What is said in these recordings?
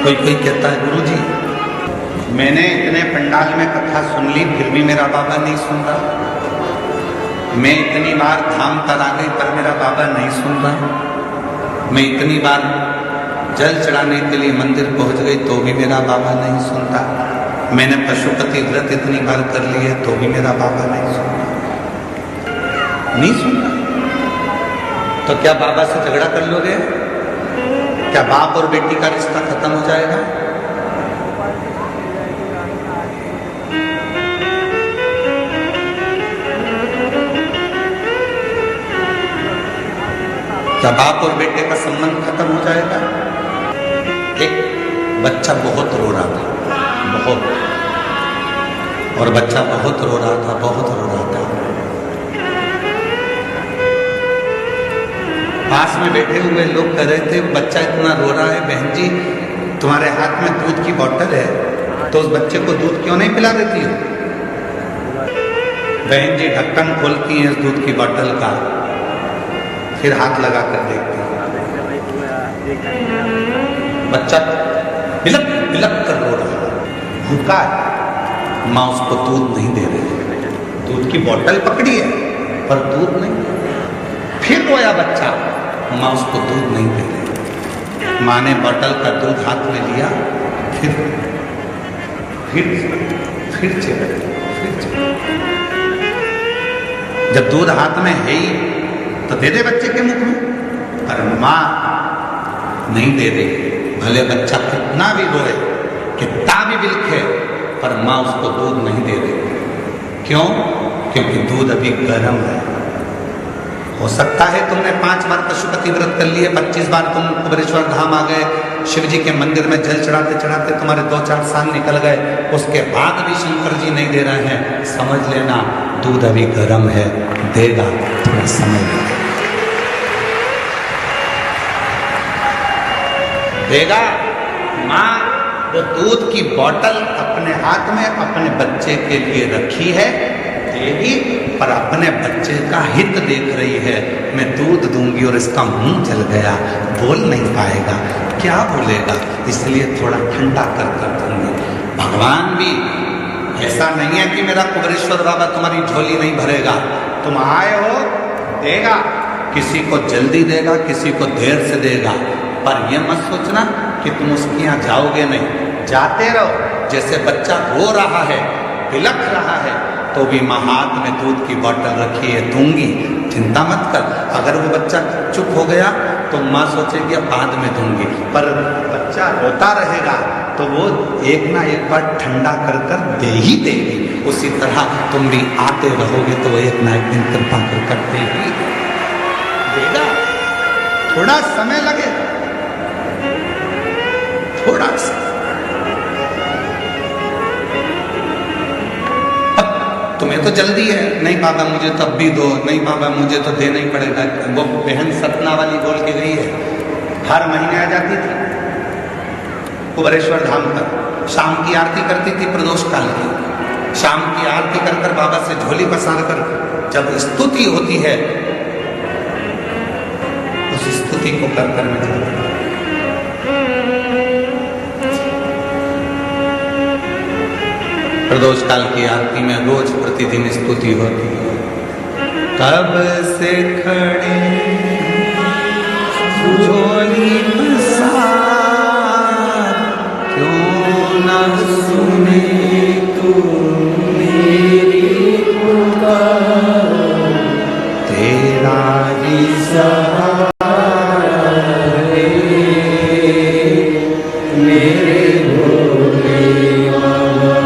कोई कोई कहता है गुरुजी मैंने इतने पंडाल में कथा सुन ली फिर भी मेरा बाबा नहीं सुन रहा। मैं इतनी बार धाम पर आ गई पर मेरा बाबा नहीं सुन रहा। मैं इतनी बार जल चढ़ाने के लिए मंदिर पहुंच गई तो भी मेरा बाबा नहीं सुनता। मैंने पशुपति व्रत इतनी बार कर लिए तो भी मेरा बाबा नहीं सुनता। नहीं सुनता तो क्या बाबा से झगड़ा कर लोगे? क्या बाप और बेटी का रिश्ता खत्म हो जाएगा? क्या बाप और बेटे का संबंध खत्म हो जाएगा? एक बच्चा बहुत रो रहा था, बहुत, और बच्चा बहुत रो रहा था, बहुत रो रहा था। पास में बैठे हुए लोग कह रहे थे बच्चा इतना रो रहा है, बहन जी तुम्हारे हाथ में दूध की बोतल है तो उस बच्चे को दूध क्यों नहीं पिला देती हो? बहन जी ढक्कन खोलती हैं उस दूध की बोतल का, फिर हाथ लगा कर देखती है, बच्चा बिलक बिलक कर रो रहा है, भूखा है, माँ उसको दूध नहीं दे रही। दूध की बोतल पकड़ी है पर दूध नहीं। फिर रोया बच्चा, माँ उसको दूध नहीं दे रही। माँ ने बोतल का दूध हाथ में लिया, फिर चले। जब दूध हाथ में है ही तो दे दे बच्चे के मुख में, पर माँ नहीं दे रही। भले बच्चा कितना भी रोए, कितना भी बिलखे, पर माँ उसको दूध नहीं दे रही। क्यों? क्योंकि दूध अभी गर्म है। हो सकता है तुमने 5 बार पशुपति व्रत कर लिए, 25 बार तुम कुबेरेश्वर धाम आ गए, शिव जी के मंदिर में जल चढ़ाते चढ़ाते तुम्हारे 2-4 साल निकल गए, उसके बाद भी शंकर जी नहीं दे रहे हैं। समझ लेना दूध अभी गर्म है, देगा, थोड़ा समय लगेगा, देगा। माँ वो दूध की बोतल अपने हाथ में अपने बच्चे के लिए रखी है, देगी, पर अपने बच्चे का हित देख रही है। मैं दूध दूंगी और इसका मुंह जल गया, बोल नहीं पाएगा, क्या बोलेगा, इसलिए थोड़ा ठंडा कर दूंगी। भगवान भी ऐसा नहीं है कि मेरा कुबेरेश्वर बाबा तुम्हारी झोली नहीं भरेगा। तुम आए हो, देगा, किसी को जल्दी देगा, किसी को देर से देगा, पर यह मत सोचना कि तुम उसके यहाँ जाओगे नहीं। जाते रहो। जैसे बच्चा रो रहा है, बिलख रहा है, तो भी माँ हाथ में दूध की बोतल रखी है, दूंगी, चिंता मत कर। अगर वो बच्चा चुप हो गया तो माँ सोचेगी अब बाद में दूंगी, पर बच्चा रोता रहेगा तो वो एक ना एक बार ठंडा कर कर दे ही देगी। उसी तरह तुम भी आते रहोगे तो वो एक ना एक दिन कृपा कर दे ही देगा। थोड़ा समय लगेगा, थोड़ा सा। तुम्हें तो जल्दी है, नहीं बाबा मुझे तब भी दो, नहीं बाबा मुझे तो देना ही पड़ेगा। वो बहन सतना वाली बोल के गई है, हर महीने आ जाती थी कुबेरेश्वर धाम पर, शाम की आरती करती थी प्रदोष काल की। शाम की आरती कर कर बाबा से झोली पसार कर जब स्तुति होती है, उस स्तुति को कर कर मैं चलता। प्रदोष काल की आरती में रोज प्रतिदिन स्तुति होती है। तब से खड़े झोली पसार, क्यों न सुने तू मेरी पुकार, तेरा ही सहारा है मेरे भोले बाबा,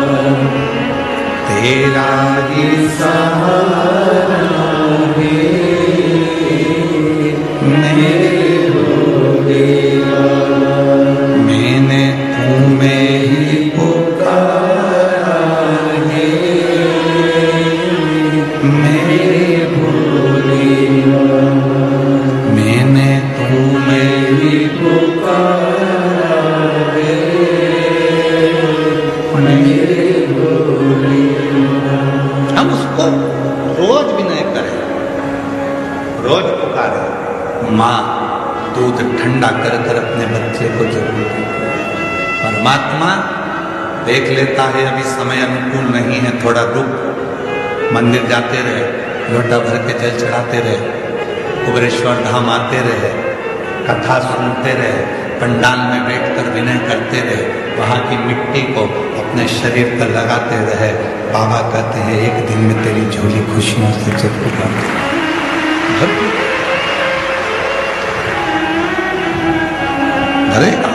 तेरा ही सहारा है मेरे भोले बाबा। मैंने तुम्हें ही पुकारा परमात्मा देख लेता है अभी समय अनुकूल नहीं है, थोड़ा रुक। मंदिर जाते रहे, लोटा भर के जल चढ़ाते रहे, कुबेरेश्वर धाम आते रहे, कथा सुनते रहे, पंडाल में बैठकर विनय करते रहे, वहाँ की मिट्टी को अपने शरीर पर लगाते रहे। बाबा कहते हैं एक दिन में तेरी झोली खुशियों से चटपुटा। अरे